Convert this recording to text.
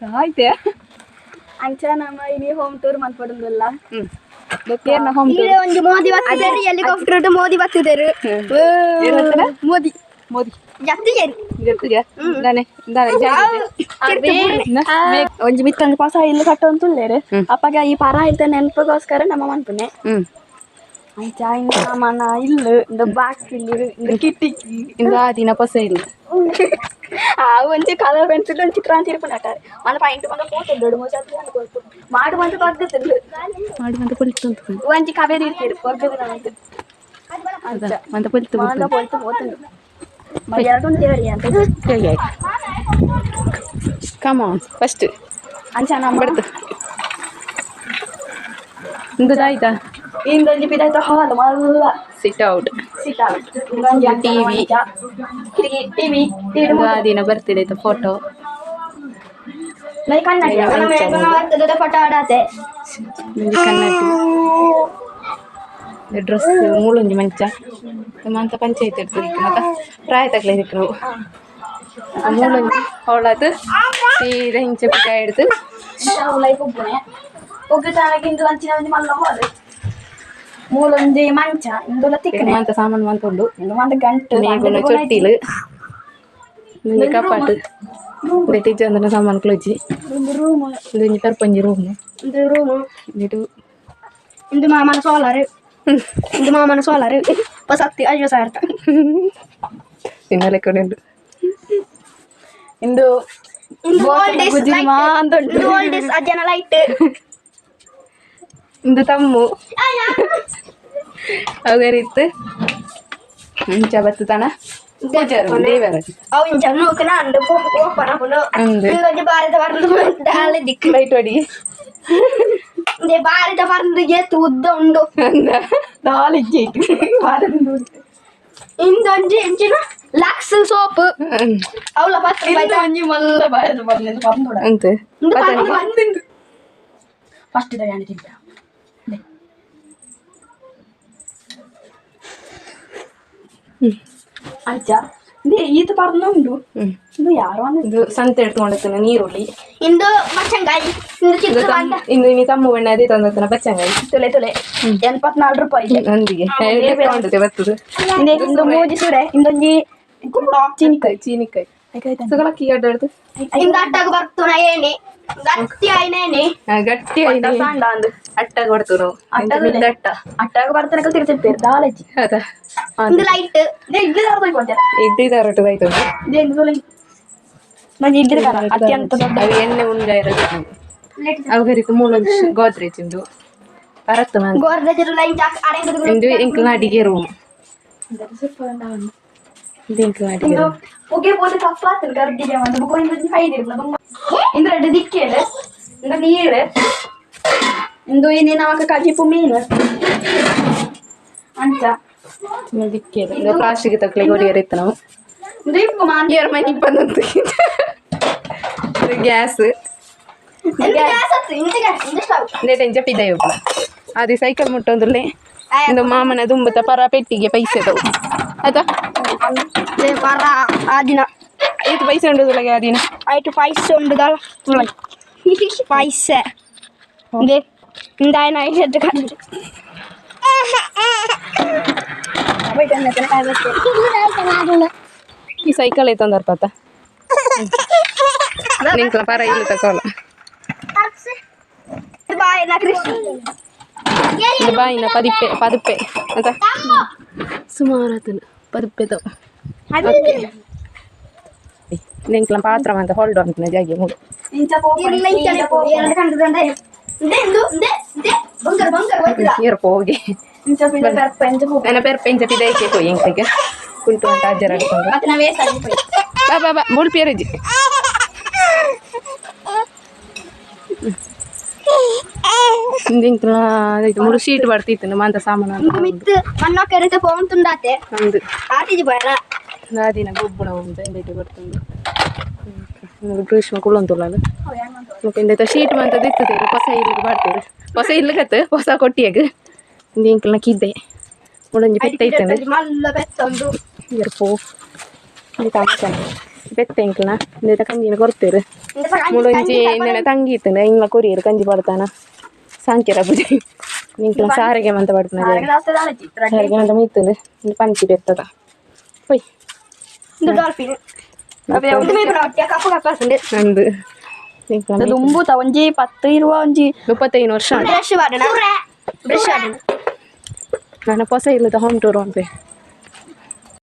ಆಯ್ತೆ ಅಂಚ ನಮ್ಮ ಇಲ್ಲಿ ಹೋಮ್ ಟೂರ್ ಮಾಡ್ಕೊಡೋದಲ್ಲ ಹೋಮ್ ಇಲ್ಲಿ ಒಂದು ಮೋದಿ ಬರ್ತಿದ್ದಾರೆ ಹೆಲಿಕಾಪ್ಟರ್ ಮೋದಿ ಬರ್ತಿದ್ದಾರೆ ಮೋದಿ ಮೋದಿ ಒಂಜಿ ಮಿತ್ತೊಂದು ಹೊಸ ಇಲ್ಲು ಕಟ್ಟು ಅಂತುಳ್ಳೇರು ಅಪ್ಪಗ ಈ ಪರ ಇಲ್ತ ನೆನಪಗೋಸ್ಕರ ನಮ್ಮ ಮನ್ಪುನೆ ಅಂಚ ಇಂದ ಮನ ಇಲ್ಲು ಇಂದ ಬಾಕಿಲು ಇಂದ ಕಿಟಿಕಿ ಇಂದ ಆದಿನ ಪೊಸ ಇಲ್ಲ ಒಂಚಿ ಕಲರ್ ಪೆನ್ಸಿಲ್ ಒಂಚಿ ಚಿತ್ರ ಅಂತ ಇರ್ಪುಂಡು మన పాయింట్ మన ఫోటో దొడు మోసాది అని కోరుకు మాడు మంత పద్ధతులు ಮಾಡಿ ಮಂತ ಪೊಲ್ತು ಒಂಚಿ ಕವೇರಿ ಇರ್ತೀರಿ ಪೊರ್ಗದ ನಂತ ಅದ ಮಂತ ಪೊಲ್ತು ಮಾಂದ ಪೊಲ್ತು ಹೋತನು మరి ಎರಡು ತೇರಿ ಅಂತ ಹೇಗೆ ಕಮ್ ಆನ್ ಫಸ್ಟ್ ಅಂಚ ನಮ್ಮ ಬಡ್ತು ಇಂದಾಯ್ತಾ ಇಂದೊಂದು ಬಿದಾಯ್ತ ಹಾಲ್ ಮಲ್ಲ ಸಿಟ್ ಔಟ್ ಟಿವಿ ದಿನ ಬರ್ತಿದೆ ಫೋಟೋ ಕನ್ನಡ ಫೋಟೋ ಆಡಾತೆ ಕನ್ನಡಿ ಡ್ರೆಸ್ ಮೂಲೊಂಜಿ ಮಂಚ ಮಂತ ಪಂಚಾಯತ್ ಇರ್ತದೆ ಮತ್ತ ಪ್ರಾಯ ತಕ್ಲೆ ಸಿಕ್ಕರು ಮೂಲೊಂಜಿ ಅವಳದು ಸೀದಾ ಹಿಂಚೆ ಪುಟ್ಟ ಹಿಡ್ದು ಲೈಫ್ ಒಬ್ಬನೇ ಒಗ್ಗತಾನಗಿಂದು ಅಂಚಿನ ಒಂದು ಮಲ್ಲ ಹೋದ ಮೂಲೊಂಜಿ ಮಂಚ ಇಂದುಲ ತಿಕ್ಕನೆ ಮಂತ ಸಾಮಾನು ಮಂತುಂಡು ಒಂದು ಗಂಟು ನೇಗುನ ಚೊಟ್ಟಿಲು ಕಪಾಟು ಟೀಚರ್ ಅಂದ್ರೆ ಸಾಮಾನು ಕ್ಲೋಜಿ ರೂಮ್ ಇದು ಪರ್ಪಂಜಿ ರೂಮ್ ಇದು ರೂಮ್ ಇದು ಇಂದು ಮಾಮನ ಸೋಲಾರು ಪಸಕ್ತಿ 50,000 ಇನ್ನಲೆ ಕಡೆಂಡು ಇಂದು ಅಜ್ಜನ ಲೈಟ್ ಇಂದು ತಮ್ಮು ಅವರಿತ್ತು ಮುಂಚೆ ಬತ್ತತಾನ ದೇವರ ಅವನ್ ಜನ ಅಂದು ಓಪನ್ ಭಾರತ ಬರ್ದು ದಿಕ್ಕು ಲೈಟ್ ಹೊಡಿ ಭಾರತ ಬರ್ದು ಎತ್ತು ಉದ್ದ ಉಂಡು ನಾಲಿಗೆ ಇಂದೊಂಜಿ ಇಂಚಿನ ಲಕ್ಸ್ ಸೋಪ್ ಅವಳ ಒಂಜಿ ಮಲ್ಲ ಭಾರತ ಬರ್ದು ಅಂತ ಫಸ್ಟ್ ತಿಂತ ಅಂಚ ಈತ ಬರ್ದು ಇದು ಯಾರು ಇದು ಸಂತೆ ಎಡ್ಕೊಂಡತನ ನೀರುಳ್ಳಿ ಇಂದು ಮಚ್ಚಂಗಾಯಿ ಇಂದು ನೀ ತಮ್ಮ ಬಣ್ಣ ಅದೇ ತಂದತನ ಬಚ್ಚಂಗಾಯಿ ತುಲೆ 84 ರೂಪಾಯಿ ನಂದಿಗೆ ಬರ್ತದೆ ಇಂದು ಮೂಜಿ ಸೂರೆ ಇಂದೊಂಜಿ ಚೀನಿಕಾಯಿ ಸುಗಳಕ್ಕಿ ಅಡ್ಡಾಡ್ದು ಇಂದ ಅಟ್ಟಾಗ ಬರ್ತುನ ಏನಿ ಗಟ್ಟಿ ಆಯ್ನೇನಿ ಗಟ್ಟಿ ಸಣ್ಣ ಅಂದು ಅಟ್ಟಾಗ ಬರ್ತರು ಅಟ್ಟಾಗ ಬರ್ತನಕ ತಿರ್ತಿರ್ತೀರಿ ದಾಲಜಿ ಅದ ಇಂದು ಲೈಟ್ ಇಡ್ಲಿದಾರಟ್ಟು ಆಯ್ತು ಅತ್ಯಂತ ಅವು ಎಣ್ಣೆ ಉಂಡ ಇರೋದು ಅವಗರಿತು ಮೂಲೊಂದು ಗೋದ್ರೇಜ್ ಇಂದು ಪರತ್ತು ಗೋರ್ಗಜರು ಲೈಟ್ ಇಂದು ಇಂಕ್ಲ ಅಡಿಗೆ ರೂಮ್ ಇಂಕ್ಲ ಅಡಿಗೆ ರೂಮ್ ಹೋಗಿ ಬೋದು ಕಪ್ಪಾತು ಗರ್ದಿಗೆ ಒಂದು ಬುಕ್ ಇಂದು ಹೈಡ್ ಇರ್ಲ ಇಂದು ರೆಡ್ ದಿಕ್ಕೇಲೆ ಇಂದು ನೀರು ಇಂದು ಇನ್ನೇ ನಮಕ ಕಜಿಪು ಮೀನು ಅಂಚ ದಿಕ್ಕೆ ಇದು ಪ್ಲಾಸ್ಟಿಕ್ ತಕ್ಲೆ ಗೊರಿಯರ್ ಇತ್ತು ನಾವು ಇಯರ್ ಮನೆ ಬಂದಂತು ಗ್ಯಾಸ್ ಎಂಚ ಪಿದ ಹೋಗ್ಲ ಅದು ಸೈಕಲ್ ಮುಟ್ಟೊಂದುಲ್ಲೆ ಇಂದು ಮಾಮನ ದುಂಬತ ಪರ ಪೆಟ್ಟಿಗೆ ಪೈಸೆದವು ಆಯ್ತಾ ಪರ ಆ ದಿನ ಐದು ಪೈಸೆ ಉಂಡುದೊಳಗೆ ಆ ದಿನ ಆಯ್ತು ಪೈಸೆ ಉಂಡುದಲ್ಲ ಪೈಸೆ ಇಂದಾಯನ ಐದು ಕಡಿಮೆ ಈ ಸೈಕಲ್ ಐತಂದಾರ ಪಾತ ನಿಂಕ್ಲ ಪರ ಇಲ್ಲಿ ತಕೋಲ್ಲ ಬಾಯಿನ ಪದುಪ್ಪೆ ಅಂತ ಸುಮಾರು ಆತನು ಪದುಪ್ಪೆದವು ನಿಂಕ್ಲ ಪಾತ್ರ ಅಂತ ಹೊಲ್ಡು ಅಂತ ಜಾಗಿ ಮೂಡು ಇರಪ್ಪ ಹೋಗಿ ನನ್ನ ಪೇರು ಪೆಂಚ ಪಿದೈಕೆ ಹೋಗಿ ಎಂಕಗೆ ಕುಂಟು ಅಂತ ಅಜ್ಜರ ಆಡ್ಕೊಂಡು ಬಾ ಬಾ ಮೂಳು ಪೇರಜ್ಜಿ ಇಂಕ್ಲ ಇದು ಮೂರು ಶೀಟ್ ಬರ್ತಿತ್ತು ಮಂತ ಸಾಮಾನು ಮಿತ್ತು ಮಣ್ಣೋ ಕೆರೆತ ಫೋನ್ ತುಂಡಾತೆ ಒಂದು ಆಟಿಜಿ ಬರ ನಾದಿನ ಗೊಬ್ಬರ ಉಂಟು ಎಂದೈತೆ ಬರ್ತಂದು ಗ್ರೀಷ್ಮ ಕುಳ್ಳಂತುಲ್ಲ ಅದು ಮತ್ತೆ ಶೀಟ್ ಮಂತದ್ದು ಇರ್ತದೆ ಹೊಸ ಇಲ್ಲಿಗೆ ಬರ್ತೀರಿ ಹೊಸ ಇಲ್ಲಿಗತ್ತು ಹೊಸ ಕೊಟ್ಟಿಯಾಗ ಇಂಕ್ಲನ ಕಿದ್ದೆ ಮುಳಂಜಿ ಪೆಟ್ಟ ಐತೆ ಮಲ್ಲ ಬೆತ್ತೊಂದು ಇರ್ಪೋ ಇದು ಪೆತ್ತೆ ಇಂಕ್ಲನ ಇಂದ ಕಂಜಿನ ಕೊಡ್ತೇರು ಮುಳೊಂಜಿ ಇಂದಿನ ತಂಗಿ ಇತ್ತಂಡ ಇಂಗ್ಲ ಕೊರಿಯರು ಕಂಜಿ ಪಡ್ತಾನ ಸಾಂಕ್ಯರ ಬುಜಿ ಇಂಕ್ಲ ಸಾರಿಗೆ ಮಂತ ಪಡ್ತಾನ ಸಾರಿಗೆ ಮಂತ ಮೀತಂಡು ಪಂಚಿ ಬೆತ್ತದ ಪೊಯ್ ನಂದು ದುಂಬುತ ಒಂಜಿ 10 ಒಂಜಿ 35 ವರ್ಷ ನಾನು ಹೊಸ ಇಲ್ಲದ ಹೋಮ್ ಟೂರ್ ಅಂತೆ